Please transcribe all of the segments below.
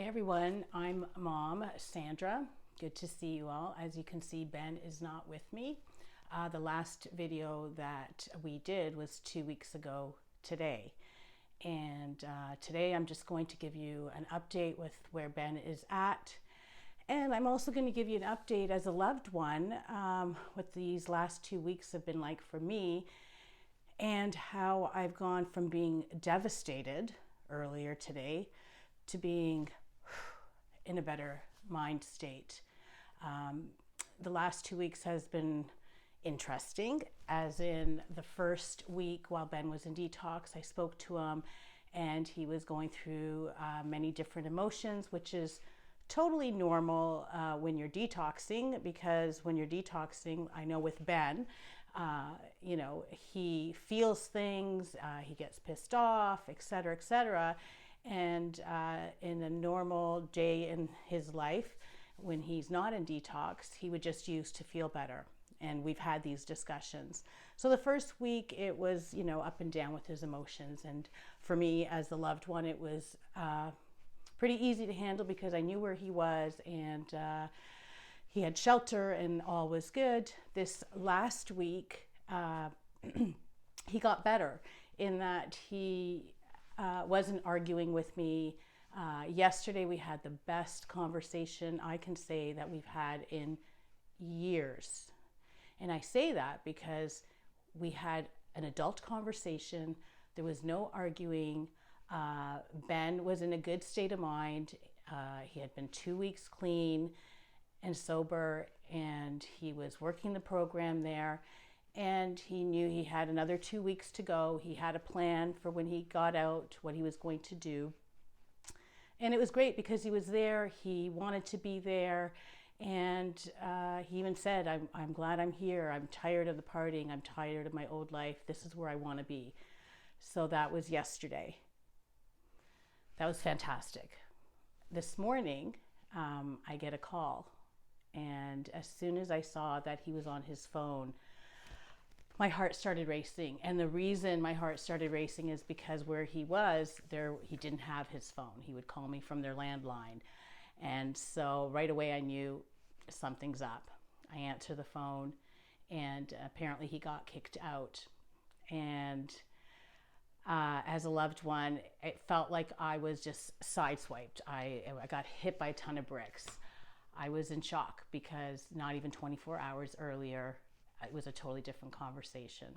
Hi everyone, I'm Mom Sandra. Good to see you all. As you can see, Ben is not with me. The last video that we did was 2 weeks ago today. And today I'm just going to give you an update with where Ben is at. And I'm also going to give you an update as a loved one, what these last 2 weeks have been like for me and how I've gone from being devastated earlier today to being in a better mind state. The last 2 weeks has been interesting, as in the first week while Ben was in detox, I spoke to him and he was going through many different emotions, which is totally normal when you're detoxing, because when you're detoxing, I know with Ben, he feels things, he gets pissed off, etc., etc. And in a normal day in his life, when he's not in detox, he would just use to feel better. And we've had these discussions. So the first week it was, up and down with his emotions. And for me as the loved one, it was pretty easy to handle because I knew where he was and he had shelter and all was good. This last week, he got better in that he wasn't arguing with me. Yesterday we had the best conversation I can say that we've had in years. And I say that because we had an adult conversation. There was no arguing. Ben was in a good state of mind. He had been 2 weeks clean and sober, and he was working the program there. And he knew he had another 2 weeks to go. He had a plan for when he got out, what he was going to do. And it was great because he was there. He wanted to be there. And he even said, I'm glad I'm here. I'm tired of the partying. I'm tired of my old life. This is where I want to be. So that was yesterday. That was fantastic. This morning, I get a call. And as soon as I saw that he was on his phone, my heart started racing. And the reason my heart started racing is because where he was, he didn't have his phone. He would call me from their landline. And so right away I knew something's up. I answer the phone and apparently he got kicked out. And as a loved one, it felt like I was just sideswiped. I got hit by a ton of bricks. I was in shock because not even 24 hours earlier, it was a totally different conversation.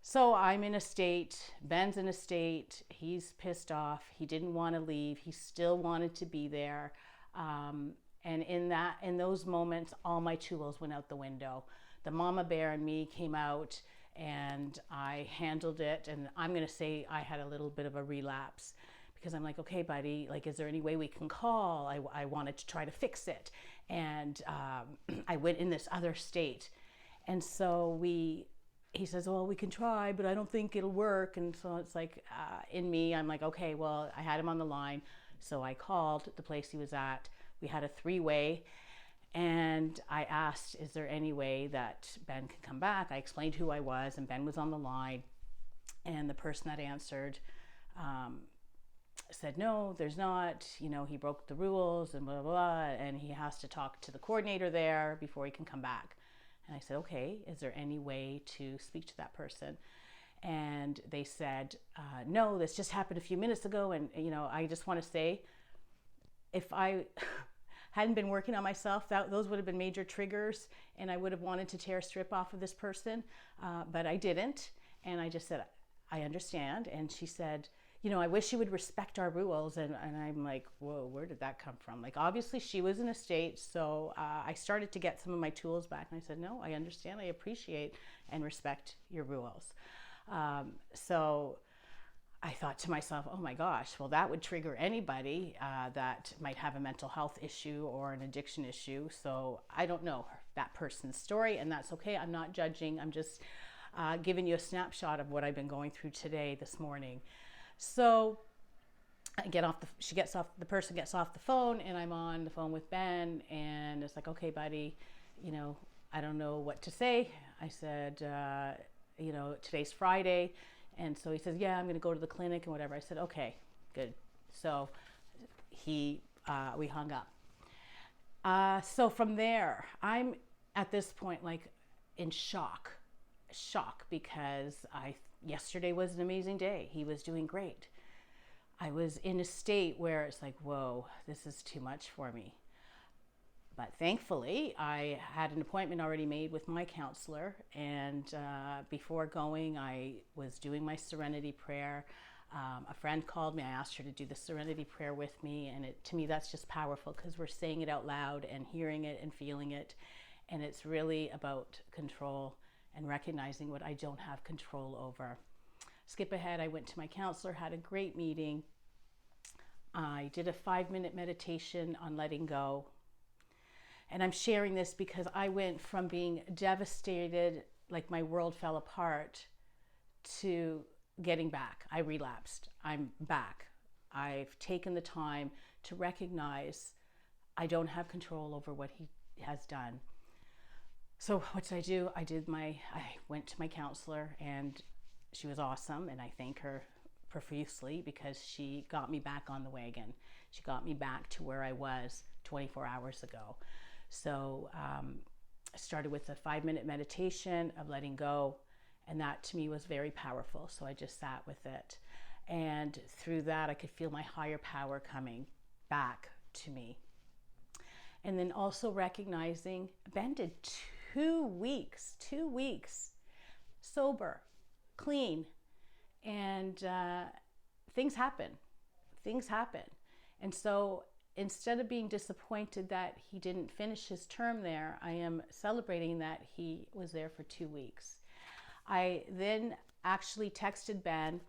So I'm in a state, Ben's in a state, he's pissed off, he didn't want to leave, he still wanted to be there. And in those moments, all my tools went out the window. The mama bear in me came out and I handled it. And I'm going to say I had a little bit of a relapse because I'm like, okay, buddy, like, is there any way we can call? I wanted to try to fix it. And I went in this other state. And so he says, well, we can try, but I don't think it'll work. And so it's like, in me, I'm like, okay, well, I had him on the line. So I called the place he was at. We had a 3-way. And I asked, is there any way that Ben can come back? I explained who I was, and Ben was on the line. And the person that answered said, no, there's not. He broke the rules and blah, blah, blah. And he has to talk to the coordinator there before he can come back. And I said, okay, is there any way to speak to that person? And they said, no, this just happened a few minutes ago. And, I just want to say, if I hadn't been working on myself, those would have been major triggers. And I would have wanted to tear a strip off of this person. But I didn't. And I just said, I understand. And she said, I wish you would respect our rules. And I'm like, whoa, where did that come from? Like, obviously she was in a state. So I started to get some of my tools back. And I said, no, I understand. I appreciate and respect your rules. So I thought to myself, oh my gosh, well, that would trigger anybody that might have a mental health issue or an addiction issue. So I don't know that person's story, and that's okay. I'm not judging. I'm just giving you a snapshot of what I've been going through this morning. So the person gets off the phone, and I'm on the phone with Ben, and it's like, okay, buddy, I don't know what to say. I said, today's Friday. And so he says, yeah, I'm going to go to the clinic and whatever. I said, okay, good. So we hung up. So from there, I'm at this point like in shock because yesterday was an amazing day. He was doing great. I was in a state where it's like, whoa, this is too much for me. But thankfully, I had an appointment already made with my counselor, and before going, I was doing my Serenity prayer. A friend called me. I asked her to do the Serenity prayer with me, and to me, that's just powerful because we're saying it out loud and hearing it and feeling it, and it's really about control and recognizing what I don't have control over. Skip ahead, I went to my counselor, had a great meeting. I did a 5-minute meditation on letting go. And I'm sharing this because I went from being devastated, like my world fell apart, to getting back. I relapsed. I'm back. I've taken the time to recognize I don't have control over what he has done. So what did I do? I went to my counselor, and she was awesome, and I thank her profusely because she got me back on the wagon. She got me back to where I was 24 hours ago. So I started with a 5-minute meditation of letting go, and that to me was very powerful. So I just sat with it. And through that, I could feel my higher power coming back to me. And then also recognizing Ben did 2 weeks sober, clean, and things happen. And so instead of being disappointed that he didn't finish his term there, I am celebrating that he was there for 2 weeks. I then actually texted Ben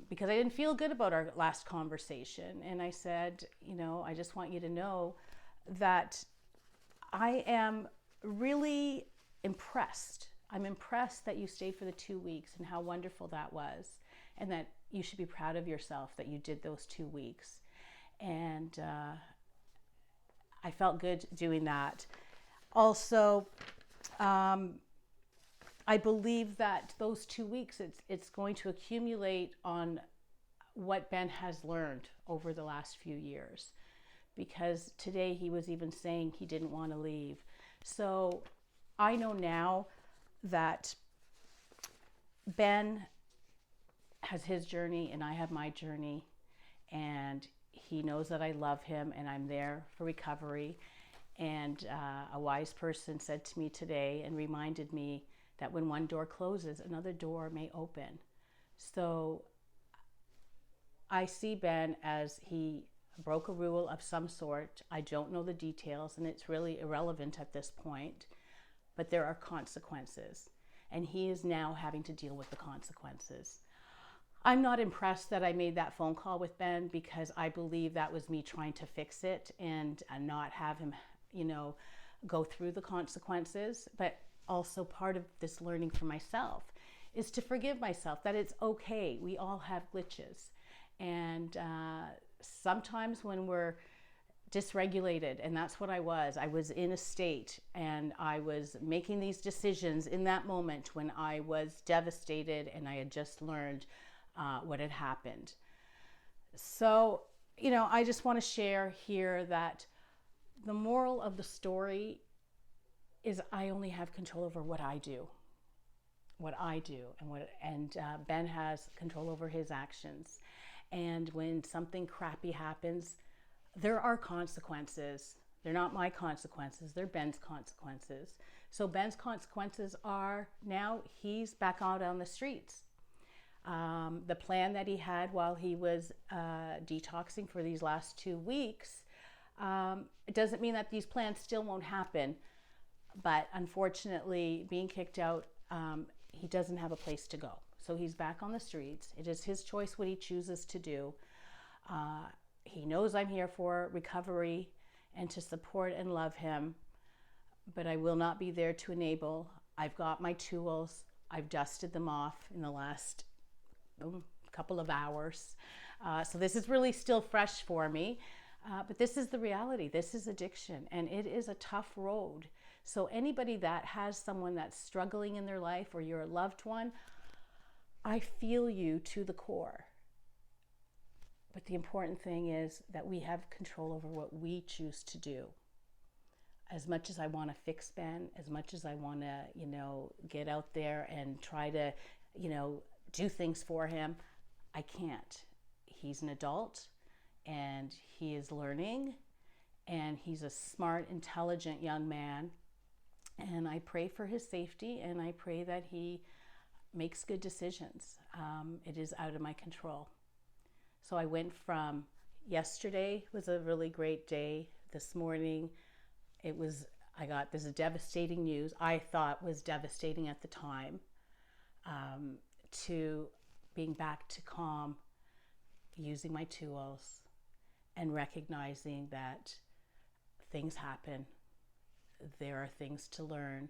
because I didn't feel good about our last conversation. And I said, I just want you to know that I am really impressed. I'm impressed that you stayed for the 2 weeks and how wonderful that was. And that you should be proud of yourself that you did those 2 weeks. And I felt good doing that. Also, I believe that those 2 weeks, it's going to accumulate on what Ben has learned over the last few years. Because today he was even saying he didn't want to leave. So I know now that Ben has his journey and I have my journey, and he knows that I love him and I'm there for recovery. And a wise person said to me today and reminded me that when one door closes, another door may open. So I see Ben as he broke a rule of some sort. I don't know the details, and it's really irrelevant at this point, but there are consequences, and he is now having to deal with the consequences. I'm not impressed that I made that phone call with Ben because I believe that was me trying to fix it and not have him, go through the consequences. But also part of this learning for myself is to forgive myself, that it's okay. We all have glitches. And sometimes when we're dysregulated, and that's what I was in a state, and I was making these decisions in that moment when I was devastated and I had just learned what had happened. So, I just want to share here that the moral of the story is I only have control over what I do, and Ben has control over his actions. And when something crappy happens, there are consequences. They're not my consequences, they're Ben's consequences. So Ben's consequences are now he's back out on the streets. The plan that he had while he was detoxing for these last 2 weeks, it doesn't mean that these plans still won't happen. But unfortunately, being kicked out, he doesn't have a place to go. So he's back on the streets. It is his choice what he chooses to do. He knows I'm here for recovery and to support and love him, but I will not be there to enable. I've got my tools. I've dusted them off in the last couple of hours. So this is really still fresh for me, but this is the reality. This is addiction, and it is a tough road. So anybody that has someone that's struggling in their life, or you're a loved one, I feel you to the core. But the important thing is that we have control over what we choose to do. As much as I want to fix Ben, as much as I want to, get out there and try to, do things for him, I can't. He's an adult and he is learning, and he's a smart, intelligent young man. And I pray for his safety, and I pray that he makes good decisions. It is out of my control. So I went from yesterday was a really great day. This morning, I got this devastating news, I thought was devastating at the time, to being back to calm, using my tools, and recognizing that things happen. There are things to learn.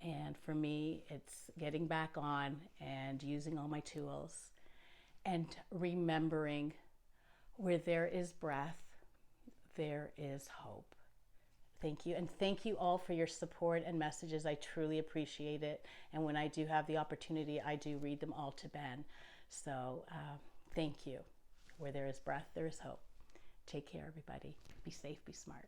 And for me, it's getting back on and using all my tools and remembering where there is breath, there is hope. Thank you. And thank you all for your support and messages. I truly appreciate it. And when I do have the opportunity, I do read them all to Ben. So thank you. Where there is breath, there is hope. Take care, everybody. Be safe, be smart.